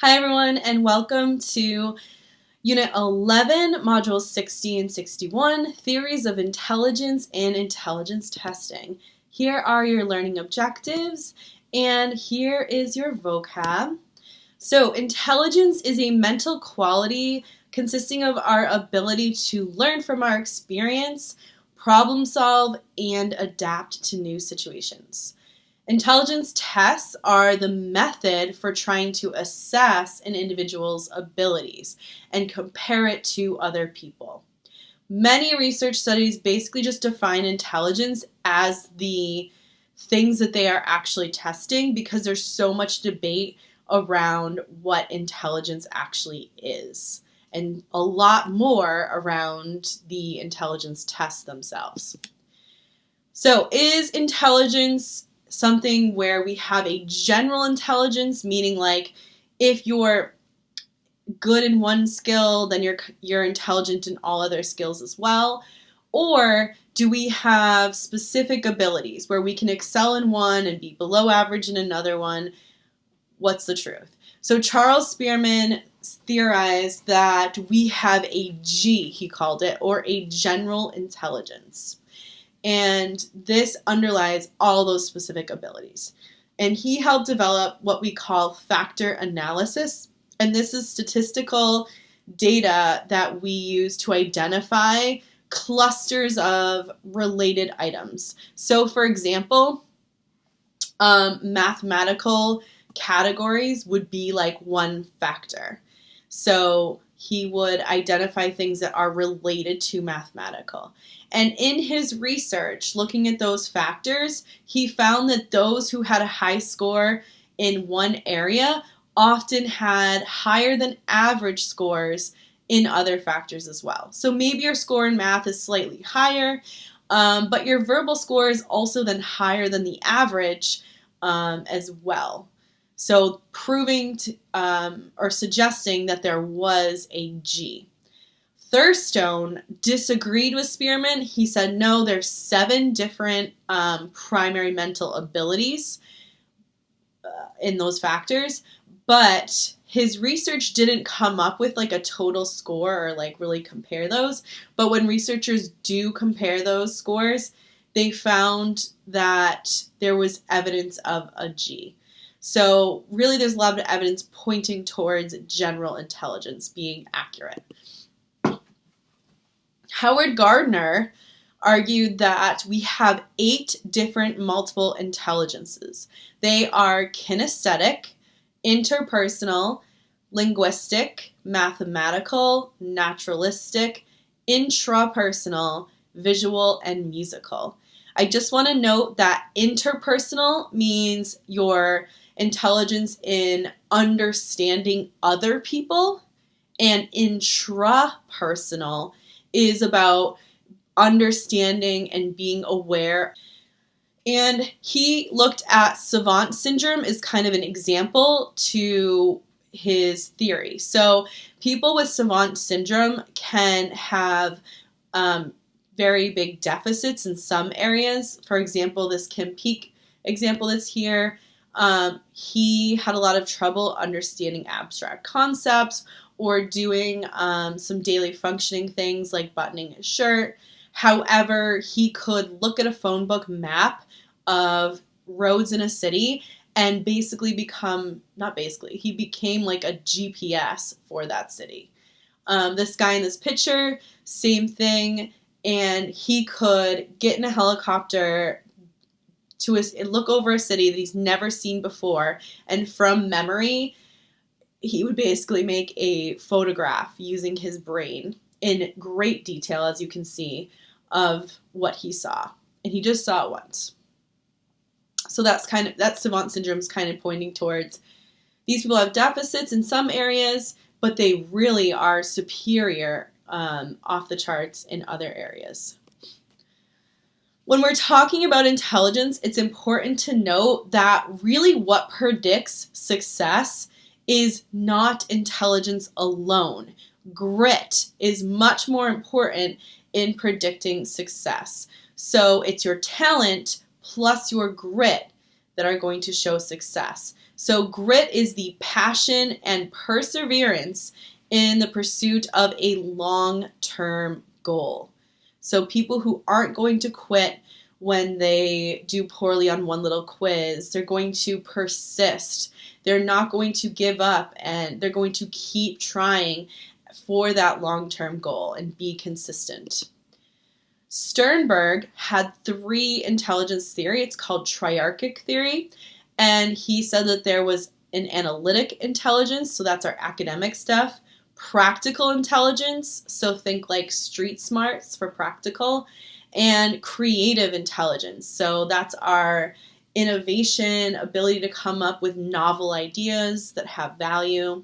Hi everyone, and welcome to Unit 11, Modules 60 and 61, Theories of Intelligence and Intelligence Testing. Here are your learning objectives, and here is your vocab. So, intelligence is a mental quality consisting of our ability to learn from our experience, problem solve, and adapt to new situations. Intelligence tests are the method for trying to assess an individual's abilities and compare it to other people. Many research studies basically just define intelligence as the things that they are actually testing because there's so much debate around what intelligence actually is and a lot more around the intelligence tests themselves. So, is intelligence something where we have a general intelligence, meaning like if you're good in one skill, then you're intelligent in all other skills as well? Or do we have specific abilities where we can excel in one and be below average in another one? What's the truth? So Charles Spearman theorized that we have a G, he called it, or a general intelligence. And this underlies all those specific abilities. And he helped develop what we call factor analysis. And this is statistical data that we use to identify clusters of related items. So, for example, mathematical categories would be like one factor. So he would identify things that are related to mathematical. And in his research, looking at those factors, he found that those who had a high score in one area often had higher than average scores in other factors as well. So maybe your score in math is slightly higher, but your verbal score is also then higher than the average as well. So proving or suggesting that there was a G. Thurstone disagreed with Spearman. He said, no, there's 7 different primary mental abilities in those factors, but his research didn't come up with like a total score or like really compare those. But when researchers do compare those scores, they found that there was evidence of a G. So really there's a lot of evidence pointing towards general intelligence being accurate. Howard Gardner argued that we have 8 different multiple intelligences. They are kinesthetic, interpersonal, linguistic, mathematical, naturalistic, intrapersonal, visual, and musical. I just want to note that interpersonal means your intelligence in understanding other people, and intrapersonal is about understanding and being aware. And he looked at savant syndrome as kind of an example to his theory. So people with savant syndrome can have very big deficits in some areas. For example, this Kim Peek example that's here, he had a lot of trouble understanding abstract concepts or doing some daily functioning things like buttoning his shirt. However, he could look at a phone book map of roads in a city and he became like a GPS for that city. This guy in this picture, same thing, and he could get in a helicopter to look over a city that he's never seen before, and from memory, he would basically make a photograph using his brain in great detail, as you can see, of what he saw. And he just saw it once. So that savant syndrome is kind of pointing towards these people have deficits in some areas, but they really are superior off the charts in other areas. When we're talking about intelligence, it's important to note that really what predicts success is not intelligence alone. Grit is much more important in predicting success. So it's your talent plus your grit that are going to show success. So grit is the passion and perseverance in the pursuit of a long-term goal. So people who aren't going to quit when they do poorly on one little quiz, they're going to persist. They're not going to give up, and they're going to keep trying for that long-term goal and be consistent. Sternberg had 3 intelligence theory. It's called triarchic theory. And he said that there was an analytic intelligence, so that's our academic stuff, practical intelligence, so think like street smarts for practical, and creative intelligence. So that's our innovation, ability to come up with novel ideas that have value.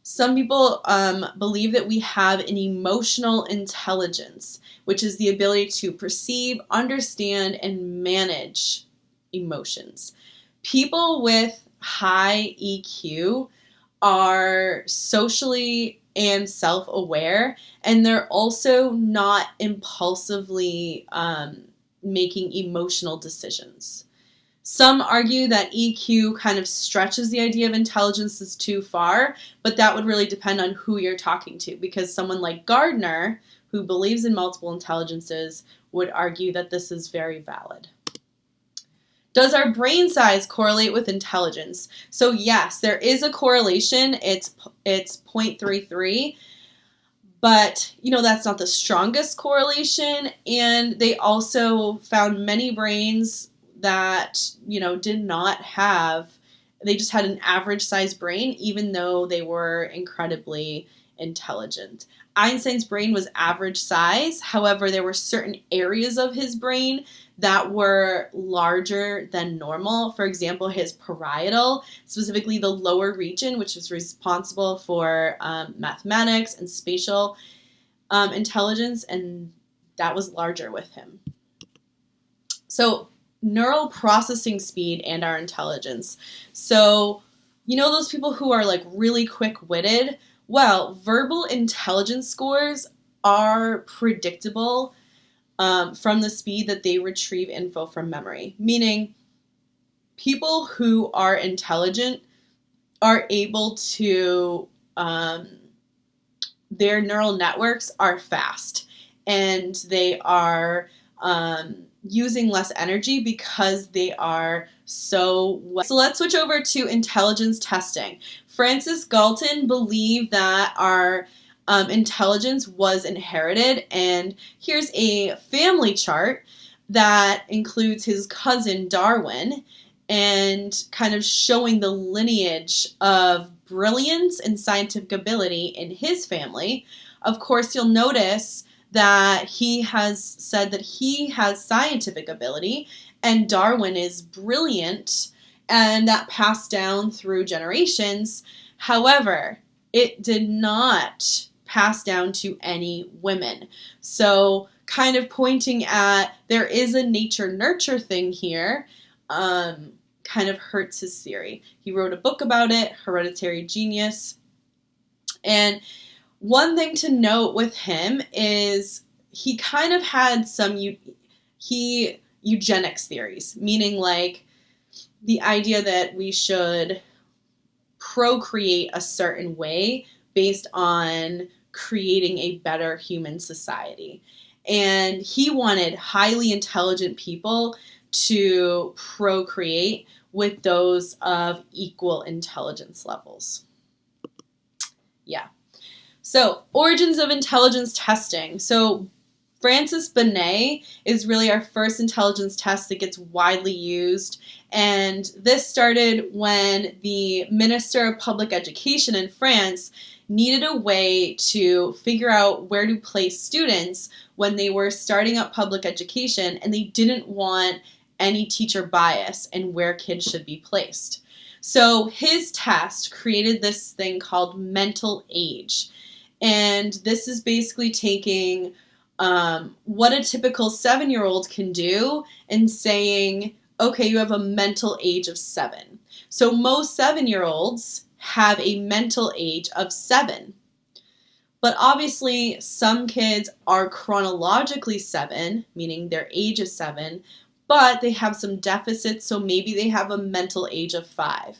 Some people believe that we have an emotional intelligence, which is the ability to perceive, understand, and manage emotions. People with high EQ are socially and self-aware, and they're also not impulsively making emotional decisions. Some argue that EQ kind of stretches the idea of intelligence is too far, but that would really depend on who you're talking to, because someone like Gardner, who believes in multiple intelligences, would argue that this is very valid. Does our brain size correlate with intelligence? So yes, there is a correlation. It's 0.33, but that's not the strongest correlation. And they also found many brains that did not have. They just had an average size brain, even though they were incredibly intelligent. Einstein's brain was average size. However, there were certain areas of his brain that were larger than normal. For example, his parietal, specifically the lower region, which was responsible for mathematics and spatial intelligence, and that was larger with him. So neural processing speed and our intelligence. So those people who are like really quick-witted, well, verbal intelligence scores are predictable from the speed that they retrieve info from memory. Meaning, people who are intelligent are able to, their neural networks are fast, and they are using less energy because they are so let's switch over to intelligence testing. Francis Galton believed that our intelligence was inherited, and here's a family chart that includes his cousin Darwin, and kind of showing the lineage of brilliance and scientific ability in his family. Of course, you'll notice that he has said that he has scientific ability and Darwin is brilliant, and that passed down through generations. However, it did not pass down to any women. So kind of pointing at there is a nature-nurture thing here kind of hurts his theory. He wrote a book about it, Hereditary Genius. And one thing to note with him is he kind of had some eugenics theories, meaning like the idea that we should procreate a certain way based on creating a better human society. And he wanted highly intelligent people to procreate with those of equal intelligence levels. Yeah. So, origins of intelligence testing. So, Francis Binet is really our first intelligence test that gets widely used. And this started when the Minister of Public Education in France needed a way to figure out where to place students when they were starting up public education, and they didn't want any teacher bias in where kids should be placed. So his test created this thing called mental age. And this is basically taking what a typical 7-year-old can do and saying, okay, you have a mental age of 7. So most 7-year-olds have a mental age of 7. But obviously, some kids are chronologically 7, meaning their age is 7, but they have some deficits, so maybe they have a mental age of 5.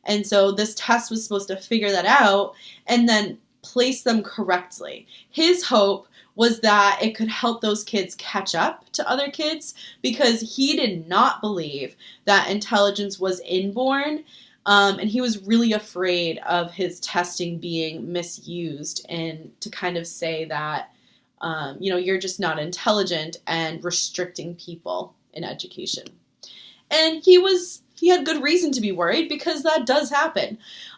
And so this test was supposed to figure that out and then place them correctly. His hope was that it could help those kids catch up to other kids because he did not believe that intelligence was inborn, and he was really afraid of his testing being misused and to kind of say that, you're just not intelligent and restricting people in education. And he had good reason to be worried because that does happen.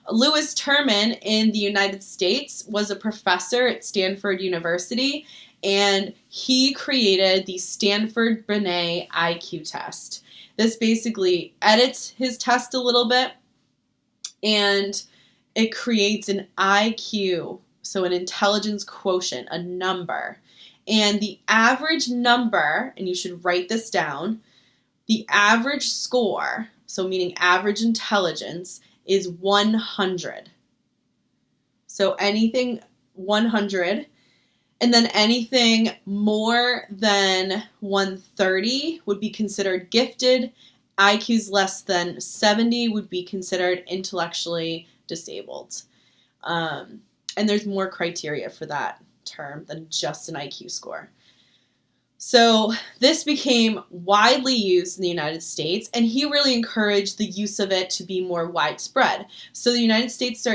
Lewis Terman in the United States was a professor at Stanford University, and he created the Stanford Binet IQ test. This basically edits his test a little bit, and it creates an IQ, so an intelligence quotient, a number. And the average number, and you should write this down, the average score, so meaning average intelligence, is 100. So anything 100, and then anything more than 130 would be considered gifted. IQs less than 70 would be considered intellectually disabled. And there's more criteria for that term than just an IQ score. So this became widely used in the United States, and he really encouraged the use of it to be more widespread. So the United States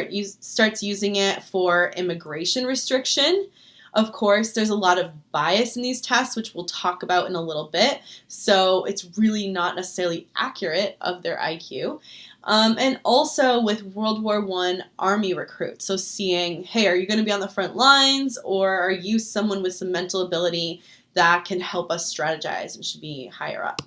starts using it for immigration restriction. Of course, there's a lot of bias in these tests, which we'll talk about in a little bit, so it's really not necessarily accurate of their IQ. And also with World War I Army recruits, so seeing, hey, are you going to be on the front lines, or are you someone with some mental ability that can help us strategize and should be higher up?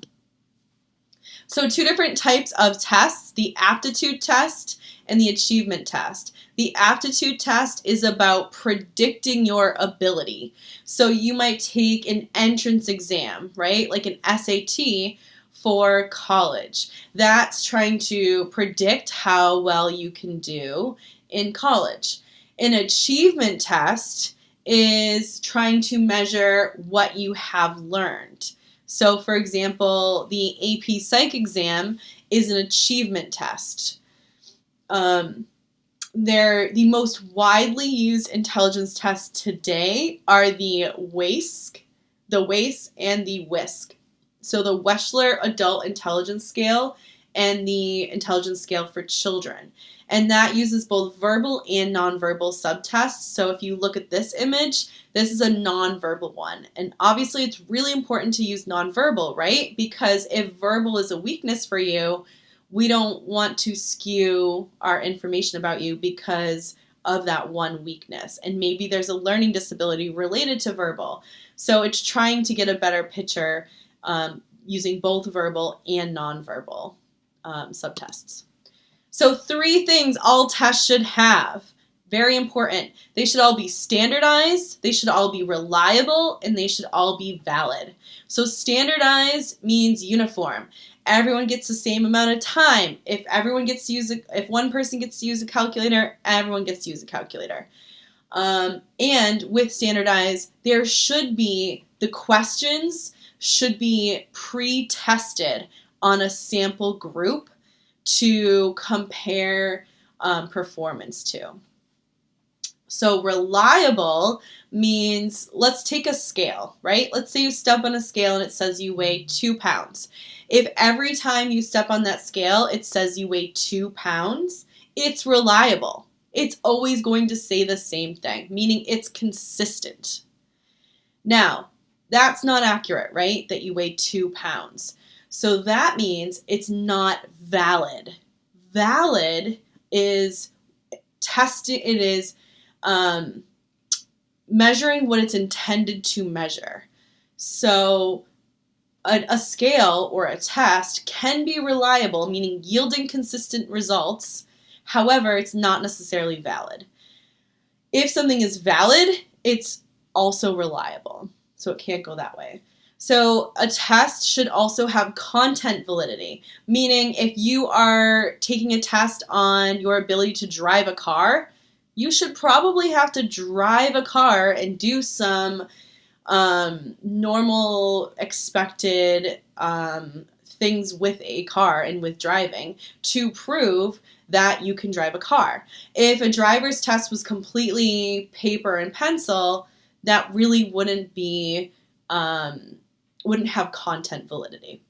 So 2 different types of tests, the aptitude test and the achievement test. The aptitude test is about predicting your ability. So you might take an entrance exam, right? Like an SAT for college. That's trying to predict how well you can do in college. An achievement test is trying to measure what you have learned. So, for example, the AP Psych exam is an achievement test. The most widely used intelligence tests today are the WAISC, and the WISC. So the Wechsler Adult Intelligence Scale and the Intelligence Scale for Children. And that uses both verbal and nonverbal subtests. So if you look at this image, this is a nonverbal one. And obviously it's really important to use nonverbal, right? Because if verbal is a weakness for you, we don't want to skew our information about you because of that one weakness. And maybe there's a learning disability related to verbal. So it's trying to get a better picture using both verbal and nonverbal subtests. So 3 things all tests should have. Very important. They should all be standardized, they should all be reliable, and they should all be valid. So standardized means uniform. Everyone gets the same amount of time. If one person gets to use a calculator, everyone gets to use a calculator. And with standardized, the questions should be pre-tested on a sample group to compare performance to. So reliable means, let's take a scale, right? Let's say you step on a scale and it says you weigh 2 pounds. If every time you step on that scale it says you weigh 2 pounds, it's reliable. It's always going to say the same thing, meaning it's consistent. Now, that's not accurate, right? That you weigh 2 pounds. So that means it's not valid. Valid is testing, it is measuring what it's intended to measure. So a scale or a test can be reliable, meaning yielding consistent results. However, it's not necessarily valid. If something is valid, it's also reliable. So it can't go that way. So a test should also have content validity, meaning if you are taking a test on your ability to drive a car, you should probably have to drive a car and do some normal expected things with a car and with driving to prove that you can drive a car. If a driver's test was completely paper and pencil, that really wouldn't have content validity.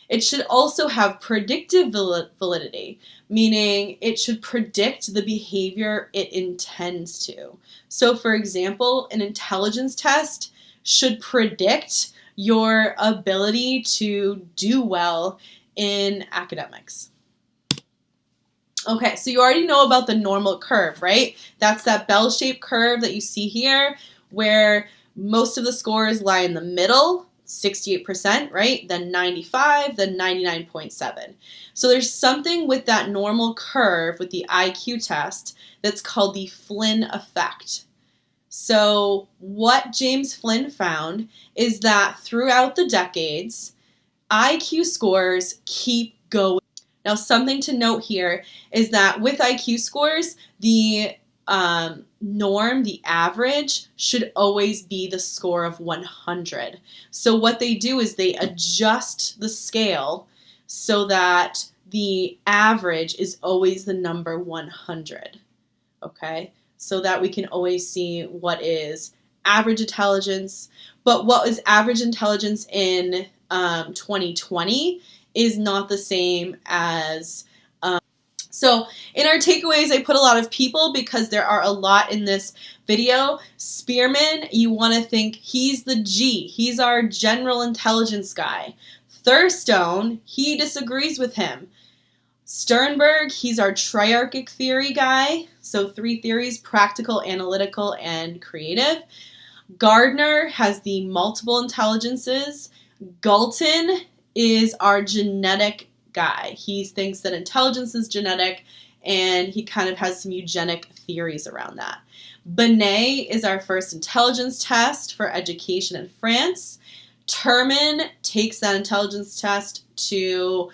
It should also have predictive validity, meaning it should predict the behavior it intends to. So, for example, an intelligence test should predict your ability to do well in academics. Okay, so you already know about the normal curve, right? That's that bell-shaped curve that you see here where most of the scores lie in the middle, 68%, right? Then 95, then 99.7. So there's something with that normal curve with the IQ test that's called the Flynn Effect. So what James Flynn found is that throughout the decades, IQ scores keep going. Now, something to note here is that with IQ scores, the norm, the average, should always be the score of 100. So what they do is they adjust the scale so that the average is always the number 100, okay? So that we can always see what is average intelligence. But what is average intelligence in 2020 is not the same as... So in our takeaways, I put a lot of people because there are a lot in this video. Spearman, you want to think he's the G. He's our general intelligence guy. Thurstone, he disagrees with him. Sternberg, he's our triarchic theory guy. So 3 theories: practical, analytical, and creative. Gardner has the multiple intelligences. Galton is our genetic guy. He thinks that intelligence is genetic, and he kind of has some eugenic theories around that. Bonet is our first intelligence test for education in France. Terman takes that intelligence test to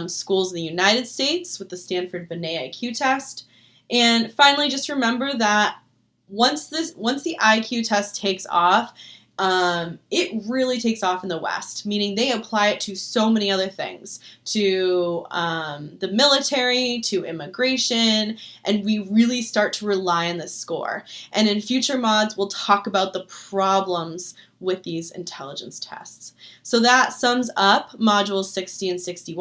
schools in the United States with the Stanford Binet IQ test. And finally, just remember that once the IQ test takes off, it really takes off in the West, meaning they apply it to so many other things, to the military, to immigration, and we really start to rely on this score. And in future mods, we'll talk about the problems with these intelligence tests. So that sums up modules 60 and 61.